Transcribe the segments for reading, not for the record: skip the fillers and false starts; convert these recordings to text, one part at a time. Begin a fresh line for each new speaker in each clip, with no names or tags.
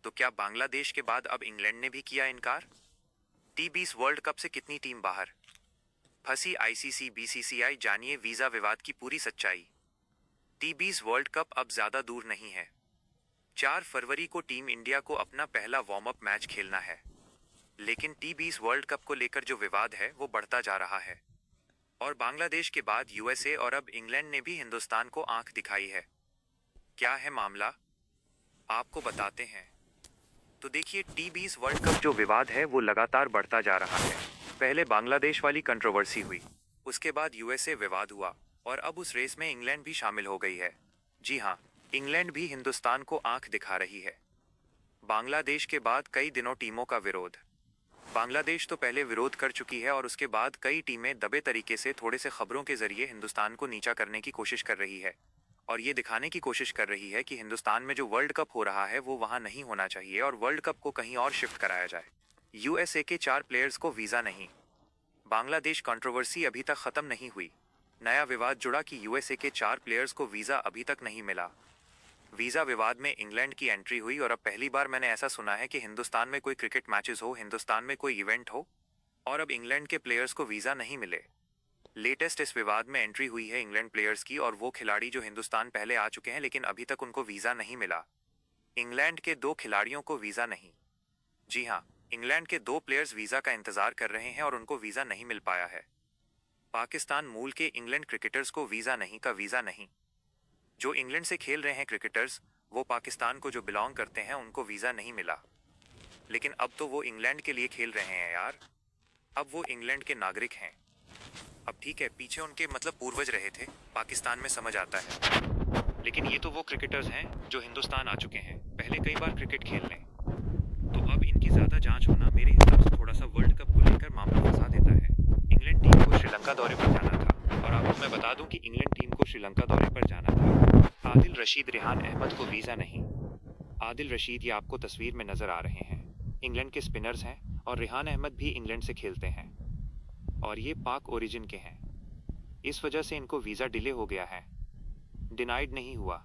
तो क्या बांग्लादेश के बाद अब इंग्लैंड ने भी किया इनकार? T20 वर्ल्ड कप से कितनी टीम बाहर? फंसी आईसीसी बीसीसीआई, जानिए वीजा विवाद की पूरी सच्चाई। T20 वर्ल्ड कप अब ज्यादा दूर नहीं है। 4 फरवरी को टीम इंडिया को अपना पहला वार्म अप मैच खेलना है। लेकिन T20 वर्ल्ड कप को लेकर जो विवाद है वो बढ़ता जा रहा है। और बांग्लादेश के बाद यूएसए और अब इंग्लैंड ने भी हिंदुस्तान को आंख दिखाई है। क्या है मामला, आपको बताते हैं। तो देखिए, T20 वर्ल्ड कप जो विवाद है वो लगातार बढ़ता जा रहा है। पहले बांग्लादेश वाली कंट्रोवर्सी हुई, उसके बाद यूएसए विवाद हुआ और अब उस रेस में इंग्लैंड भी शामिल हो गई है। जी हाँ, इंग्लैंड भी हिंदुस्तान को आंख दिखा रही है। बांग्लादेश के बाद कई दिनों टीमों का विरोध। बांग्लादेश तो पहले विरोध कर चुकी है और उसके बाद कई टीमें दबे तरीके से थोड़े से खबरों के जरिए हिंदुस्तान को नीचा करने की कोशिश कर रही है और ये दिखाने की कोशिश कर रही है कि हिंदुस्तान में जो वर्ल्ड कप हो रहा है वो वहां नहीं होना चाहिए और वर्ल्ड कप को कहीं और शिफ्ट कराया जाए। यूएसए के 4 प्लेयर्स को वीजा नहीं। बांग्लादेश कंट्रोवर्सी अभी तक खत्म नहीं हुई। नया विवाद जुड़ा कि यूएसए के 4 प्लेयर्स को वीजा अभी तक नहीं मिला। वीजा विवाद में इंग्लैंड की एंट्री हुई और अब पहली बार मैंने ऐसा सुना है कि हिंदुस्तान में कोई क्रिकेट मैचेस हो, हिंदुस्तान में कोई इवेंट हो और अब इंग्लैंड के प्लेयर्स को वीजा नहीं मिले। लेटेस्ट इस विवाद में एंट्री हुई है इंग्लैंड प्लेयर्स की और वो खिलाड़ी जो हिंदुस्तान पहले आ चुके हैं लेकिन अभी तक उनको वीजा नहीं मिला। इंग्लैंड के 2 खिलाड़ियों को वीजा नहीं। जी हाँ, इंग्लैंड के 2 प्लेयर्स वीजा का इंतजार कर रहे हैं और उनको वीजा नहीं मिल पाया है। पाकिस्तान मूल के इंग्लैंड क्रिकेटर्स को वीजा नहीं का वीजा नहीं। जो इंग्लैंड से खेल रहे हैं क्रिकेटर्स, वो पाकिस्तान को जो बिलोंग करते हैं उनको वीजा नहीं मिला। लेकिन अब तो वो इंग्लैंड के लिए खेल रहे हैं यार, अब वो इंग्लैंड के नागरिक हैं। अब ठीक है, पीछे उनके मतलब पूर्वज रहे थे, पाकिस्तान में समझ आता है, लेकिन ये तो वो क्रिकेटर्स हैं जो हिंदुस्तान आ चुके हैं, पहले कई बार क्रिकेट खेलने। तो अब इनकी ज्यादा जांच होना मेरे हिसाब से थोड़ा सा वर्ल्ड कप को लेकर मामला फंसा देता है। इंग्लैंड टीम को श्रीलंका दौरे पर जाना था और आपको मैं बता दूं कि इंग्लैंड टीम को श्रीलंका दौरे पर जाना था। आदिल रशीद, रेहान अहमद को वीजा नहीं। आदिल रशीद, ये आपको तस्वीर में नजर आ रहे हैं, इंग्लैंड के स्पिनर्स हैं और रेहान अहमद भी इंग्लैंड से खेलते हैं और ये पाक ओरिजिन के हैं। इस वजह से इनको वीजा डिले हो गया है। डिनाइड नहीं हुआ,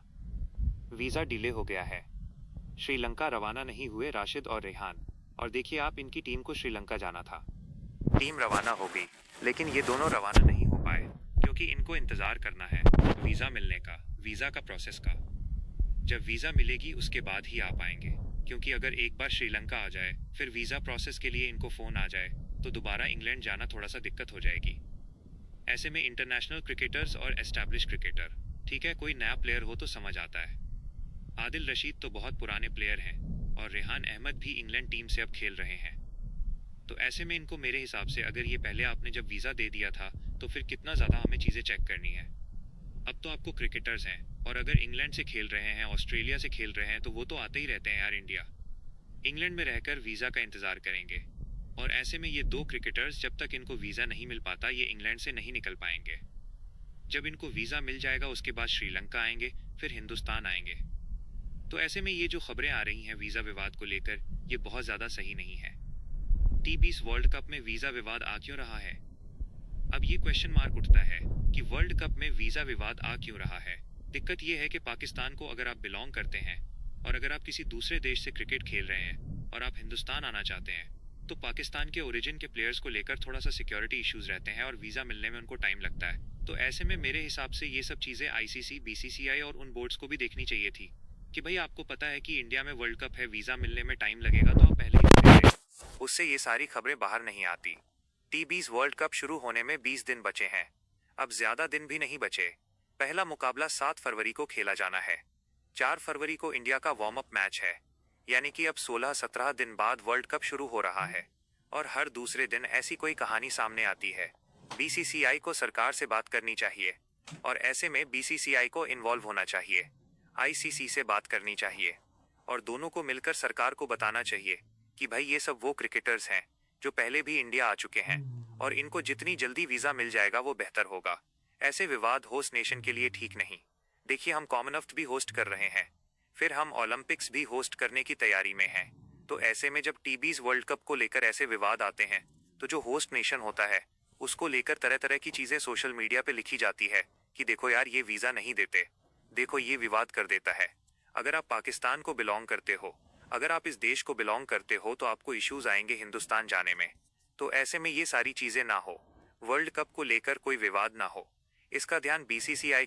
वीजा डिले हो गया है। श्रीलंका रवाना नहीं हुए राशिद और रेहान। और देखिए आप, इनकी टीम को श्रीलंका जाना था, टीम रवाना हो गई, लेकिन ये दोनों रवाना नहीं हो पाए क्योंकि इनको इंतजार करना है वीजा मिलने का, वीजा का प्रोसेस का। जब वीजा मिलेगी उसके बाद ही आ पाएंगे, क्योंकि अगर एक बार श्रीलंका आ जाए फिर वीजा प्रोसेस के लिए इनको फोन आ जाए तो दोबारा इंग्लैंड जाना थोड़ा सा दिक्कत हो जाएगी। ऐसे में इंटरनेशनल क्रिकेटर्स और एस्टैब्लिश क्रिकेटर, ठीक है, कोई नया प्लेयर हो तो समझ आता है। आदिल रशीद तो बहुत पुराने प्लेयर हैं और रेहान अहमद भी इंग्लैंड टीम से अब खेल रहे हैं। तो ऐसे में इनको मेरे हिसाब से, अगर ये पहले आपने जब वीजा दे दिया था तो फिर कितना ज्यादा हमें चीजें चेक करनी है। अब तो आपको क्रिकेटर्स हैं और अगर इंग्लैंड से खेल रहे हैं, ऑस्ट्रेलिया से खेल रहे हैं, तो वो तो आते ही रहते हैं यार इंडिया। इंग्लैंड में रहकर वीजा का इंतजार करेंगे और ऐसे में ये 2 क्रिकेटर्स, जब तक इनको वीजा नहीं मिल पाता ये इंग्लैंड से नहीं निकल पाएंगे। जब इनको वीजा मिल जाएगा उसके बाद श्रीलंका आएंगे, फिर हिंदुस्तान आएंगे। तो ऐसे में ये जो खबरें आ रही हैं वीजा विवाद को लेकर, ये बहुत ज्यादा सही नहीं है। T20 वर्ल्ड कप में वीजा विवाद आ क्यों रहा है? अब ये क्वेश्चन मार्क उठता है कि वर्ल्ड कप में वीजा विवाद आ क्यों रहा है। दिक्कत ये है कि पाकिस्तान को अगर आप बिलोंग करते हैं और अगर आप किसी दूसरे देश से क्रिकेट खेल रहे हैं और आप हिंदुस्तान आना चाहते हैं, तो पाकिस्तान के ओरिजिन के प्लेयर्स को लेकर थोड़ा सा सिक्योरिटी इश्यूज रहते हैं और वीजा मिलने में उनको टाइम लगता है। तो ऐसे में मेरे हिसाब से ये सब चीजें आईसीसी, बीसीसीआई और उन बोर्ड्स को भी देखनी चाहिए थी कि भाई आपको पता है कि इंडिया में वर्ल्ड कप है, वीजा मिलने में टाइम लगेगा, तो आप पहले ही बता दें। उससे ये सारी खबरें बाहर नहीं आती। T20 वर्ल्ड कप शुरू होने में 20 दिन बचे हैं, अब ज्यादा दिन भी नहीं बचे। पहला मुकाबला 7 फरवरी को खेला जाना है। 4 फरवरी को इंडिया का वार्म अप मैच है, यानी कि अब 16-17 दिन बाद वर्ल्ड कप शुरू हो रहा है और हर दूसरे दिन ऐसी कोई कहानी सामने आती है। बीसीसीआई को सरकार से बात करनी चाहिए और ऐसे में बीसीसीआई को इन्वॉल्व होना चाहिए, आईसीसी से बात करनी चाहिए और दोनों को मिलकर सरकार को बताना चाहिए कि भाई ये सब वो क्रिकेटर्स हैं जो पहले भी इंडिया आ चुके हैं और इनको जितनी जल्दी वीजा मिल जाएगा वो बेहतर होगा। ऐसे विवाद होस्ट नेशन के लिए ठीक नहीं। देखिए, हम कॉमनवेल्थ भी होस्ट कर रहे हैं, फिर हम ओलंपिक्स भी होस्ट करने की तैयारी में हैं। तो ऐसे में जब T20 वर्ल्ड कप को लेकर ऐसे विवाद आते हैं तो जो होस्ट नेशन होता है उसको लेकर तरह तरह की चीजें सोशल मीडिया पे लिखी जाती है कि देखो यार ये वीजा नहीं देते, देखो ये विवाद कर देता है। अगर आप पाकिस्तान को बिलोंग करते हो, अगर आप इस देश को बिलोंग करते हो तो आपको इश्यूज आएंगे हिंदुस्तान जाने में। तो ऐसे में ये सारी चीजें ना हो, वर्ल्ड कप को लेकर कोई विवाद ना हो, इसका ध्यान बीसीसीआई